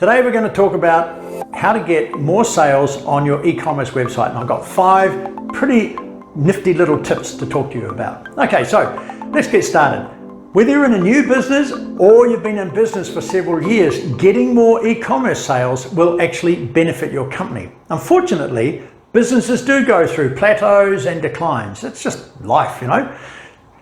Today we're going to talk about how to get more sales on your e-commerce website, and I've got 5 pretty nifty little tips to talk to you about. Okay, so let's get started. Whether you're in a new business or you've been in business for several years, getting more e-commerce sales will actually benefit your company. Unfortunately, businesses do go through plateaus and declines. It's just life, you know.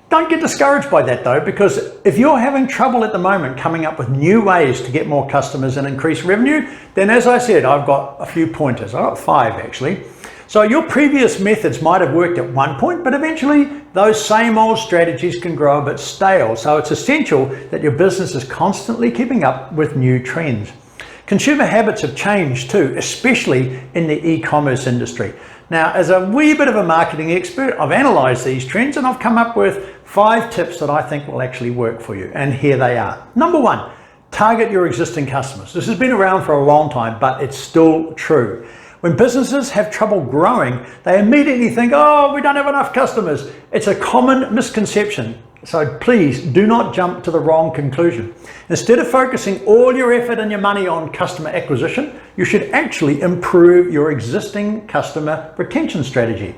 Don't get discouraged by that though, because if you're having trouble at the moment coming up with new ways to get more customers and increase revenue, then as I said, I've got a few pointers. I've got 5 actually. So your previous methods might have worked at one point, but eventually those same old strategies can grow a bit stale. So it's essential that your business is constantly keeping up with new trends. Consumer habits have changed too, especially in the e-commerce industry. Now, as a wee bit of a marketing expert, I've analyzed these trends and I've come up with 5 tips that I think will actually work for you. And here they are. Number 1, target your existing customers. This has been around for a long time, but it's still true. When businesses have trouble growing, they immediately think, oh, we don't have enough customers. It's a common misconception. So please do not jump to the wrong conclusion. Instead of focusing all your effort and your money on customer acquisition, you should actually improve your existing customer retention strategy.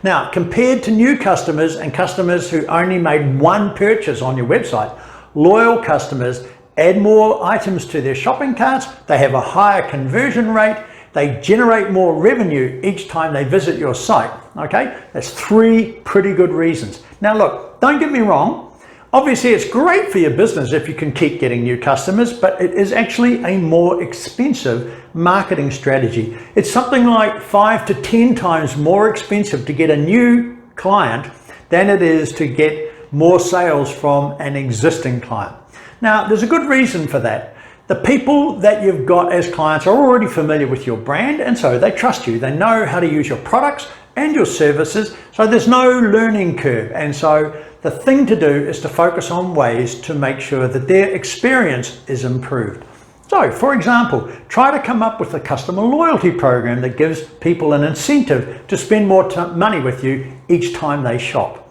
Now, compared to new customers and customers who only made one purchase on your website, loyal customers add more items to their shopping carts, they have a higher conversion rate, they generate more revenue each time they visit your site. Okay, that's 3 pretty good reasons. Now look, don't get me wrong. Obviously it's great for your business if you can keep getting new customers, but it is actually a more expensive marketing strategy. It's something like 5 to 10 times more expensive to get a new client than it is to get more sales from an existing client. Now, there's a good reason for that. The people that you've got as clients are already familiar with your brand, and so they trust you. They know how to use your products and your services, so there's no learning curve. And so the thing to do is to focus on ways to make sure that their experience is improved. So, for example, try to come up with a customer loyalty program that gives people an incentive to spend more money with you each time they shop.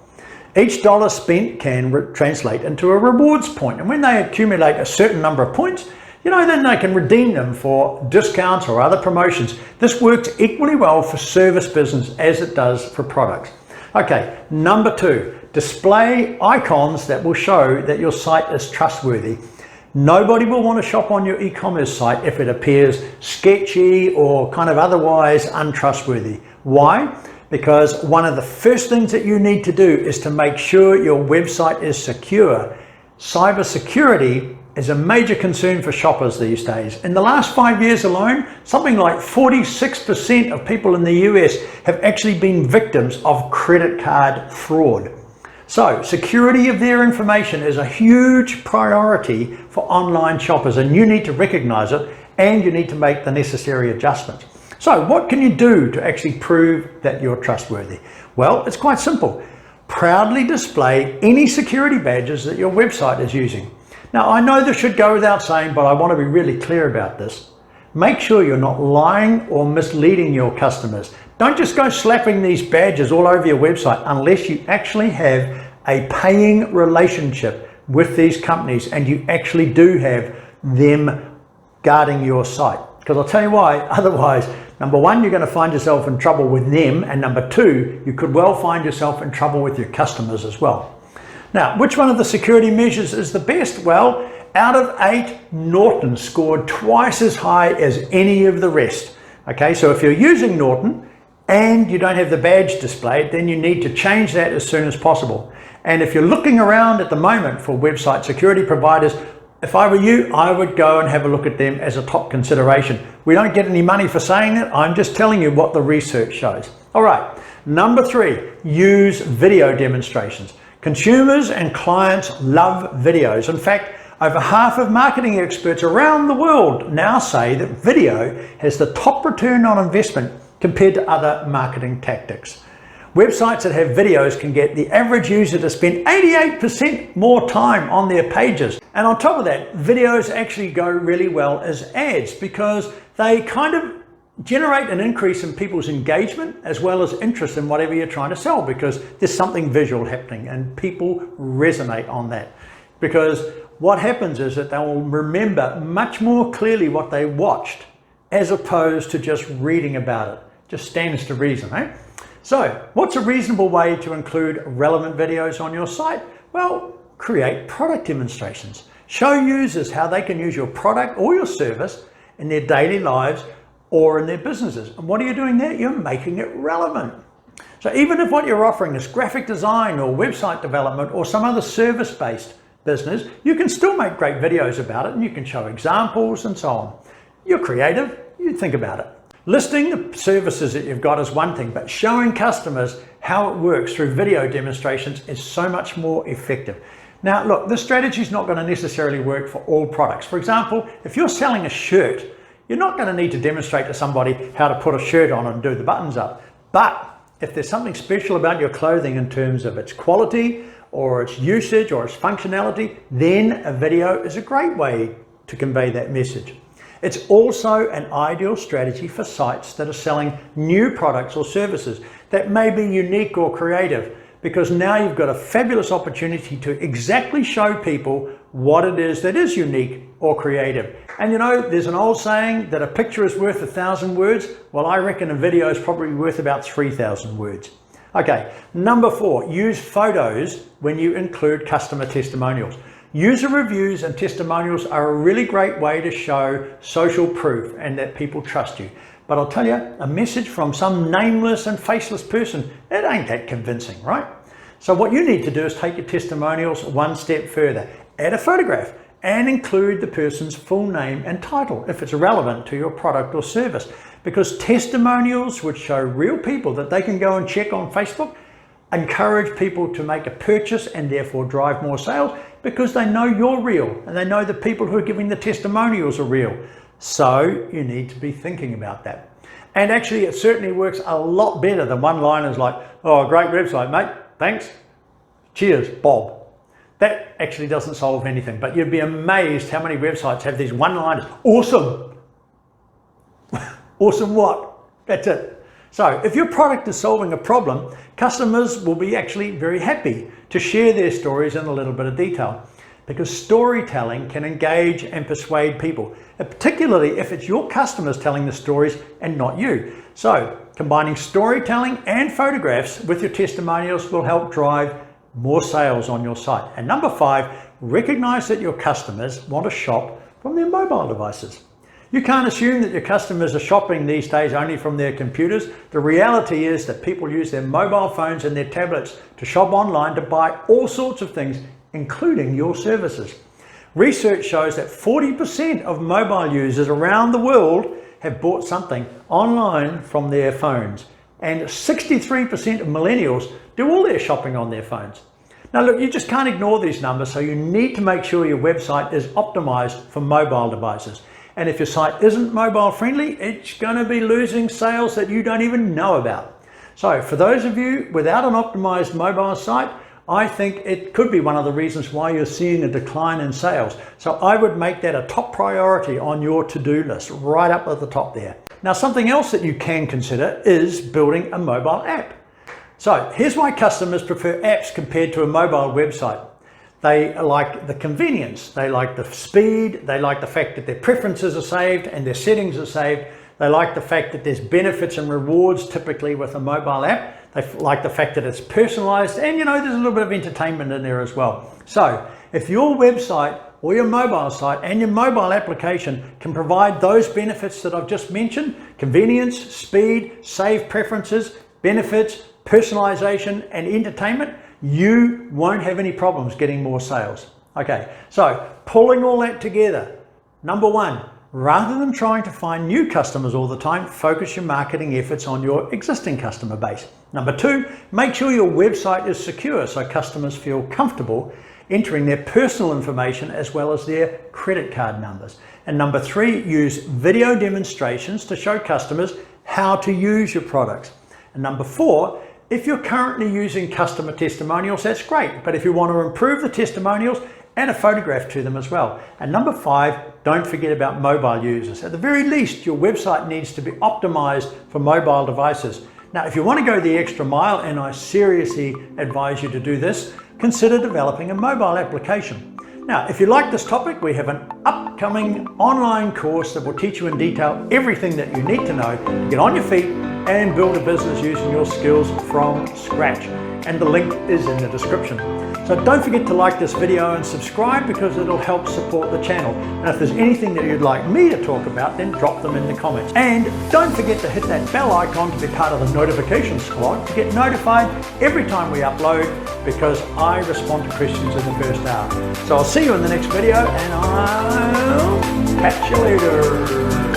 Each dollar spent can translate into a rewards point, and when they accumulate a certain number of points, then they can redeem them for discounts or other promotions. This works equally well for service business as it does for products. Okay, number 2, display icons that will show that your site is trustworthy. Nobody will want to shop on your e-commerce site if it appears sketchy or kind of otherwise untrustworthy. Why? Because one of the first things that you need to do is to make sure your website is secure. Cybersecurity is a major concern for shoppers these days. In the last 5 years alone, something like 46% of people in the US have actually been victims of credit card fraud. So security of their information is a huge priority for online shoppers, and you need to recognize it and you need to make the necessary adjustments. So what can you do to actually prove that you're trustworthy? Well, it's quite simple. Proudly display any security badges that your website is using. Now, I know this should go without saying, but I want to be really clear about this. Make sure you're not lying or misleading your customers. Don't just go slapping these badges all over your website unless you actually have a paying relationship with these companies and you actually do have them guarding your site. Because I'll tell you why, otherwise, number 1, you're going to find yourself in trouble with them, and number 2, you could well find yourself in trouble with your customers as well. Now, which one of the security measures is the best? Well, out of 8, Norton scored twice as high as any of the rest. Okay, so if you're using Norton and you don't have the badge displayed, then you need to change that as soon as possible. And if you're looking around at the moment for website security providers, if I were you, I would go and have a look at them as a top consideration. We don't get any money for saying that. I'm just telling you what the research shows. All right, number 3, use video demonstrations. Consumers and clients love videos. In fact, over half of marketing experts around the world now say that video has the top return on investment compared to other marketing tactics. Websites that have videos can get the average user to spend 88% more time on their pages. And on top of that, videos actually go really well as ads because they kind of generate an increase in people's engagement as well as interest in whatever you're trying to sell, because there's something visual happening and people resonate on that. Because what happens is that they will remember much more clearly what they watched as opposed to just reading about it. Just stands to reason, eh? So what's a reasonable way to include relevant videos on your site? Well, create product demonstrations. Show users how they can use your product or your service in their daily lives or in their businesses. And what are you doing there? You're making it relevant. So even if what you're offering is graphic design or website development or some other service-based business, you can still make great videos about it and you can show examples and so on. You're creative, you think about it. Listing the services that you've got is one thing, but showing customers how it works through video demonstrations is so much more effective. Now, look, this strategy is not going to necessarily work for all products. For example, if you're selling a shirt, you're not going to need to demonstrate to somebody how to put a shirt on and do the buttons up. But if there's something special about your clothing in terms of its quality or its usage or its functionality, then a video is a great way to convey that message. It's also an ideal strategy for sites that are selling new products or services that may be unique or creative, because now you've got a fabulous opportunity to exactly show people what it is that is unique or creative. And you know, there's an old saying that a picture is worth 1,000 words. Well, I reckon a video is probably worth about 3,000 words. Okay, number 4, use photos when you include customer testimonials. User reviews and testimonials are a really great way to show social proof and that people trust you. But I'll tell you, a message from some nameless and faceless person, it ain't that convincing, right? So what you need to do is take your testimonials one step further. Add a photograph and include the person's full name and title if it's relevant to your product or service. Because testimonials would show real people that they can go and check on Facebook, encourage people to make a purchase and therefore drive more sales because they know you're real and they know the people who are giving the testimonials are real. So you need to be thinking about that. And actually it certainly works a lot better than one-liners like, oh, great website, mate, thanks, cheers, Bob. That actually doesn't solve anything, but you'd be amazed how many websites have these one-liners. Awesome. Awesome what? That's it. So if your product is solving a problem, customers will be actually very happy to share their stories in a little bit of detail, because storytelling can engage and persuade people, particularly if it's your customers telling the stories and not you. So combining storytelling and photographs with your testimonials will help drive more sales on your site. And number 5, recognize that your customers want to shop from their mobile devices. You can't assume that your customers are shopping these days only from their computers. The reality is that people use their mobile phones and their tablets to shop online to buy all sorts of things, including your services. Research shows that 40% of mobile users around the world have bought something online from their phones, and 63% of millennials do all their shopping on their phones. Now look, you just can't ignore these numbers, so you need to make sure your website is optimized for mobile devices. And if your site isn't mobile friendly, it's going to be losing sales that you don't even know about. So for those of you without an optimized mobile site, I think it could be one of the reasons why you're seeing a decline in sales. So I would make that a top priority on your to-do list, right up at the top there. Now, something else that you can consider is building a mobile app. So here's why customers prefer apps compared to a mobile website. They like the convenience, they like the speed, they like the fact that their preferences are saved and their settings are saved. They like the fact that there's benefits and rewards typically with a mobile app. They like the fact that it's personalized, and you know, there's a little bit of entertainment in there as well. So if your website or your mobile site and your mobile application can provide those benefits that I've just mentioned, convenience, speed, saved preferences, benefits, personalization and entertainment, you won't have any problems getting more sales. Okay, so pulling all that together, number 1, rather than trying to find new customers all the time, focus your marketing efforts on your existing customer base. Number 2, make sure your website is secure so customers feel comfortable entering their personal information as well as their credit card numbers. And number 3, use video demonstrations to show customers how to use your products. And number 4, if you're currently using customer testimonials, that's great. But if you want to improve the testimonials, add a photograph to them as well. And number 5, don't forget about mobile users. At the very least, your website needs to be optimized for mobile devices. Now, if you want to go the extra mile, and I seriously advise you to do this, consider developing a mobile application. Now, if you like this topic, we have an upcoming online course that will teach you in detail everything that you need to know to get on your feet and build a business using your skills from scratch. And the link is in the description. So don't forget to like this video and subscribe, because it'll help support the channel. And if there's anything that you'd like me to talk about, then drop them in the comments. And don't forget to hit that bell icon to be part of the notification squad to get notified every time we upload, because I respond to questions in the first hour. So I'll see you in the next video, and I'll catch you later.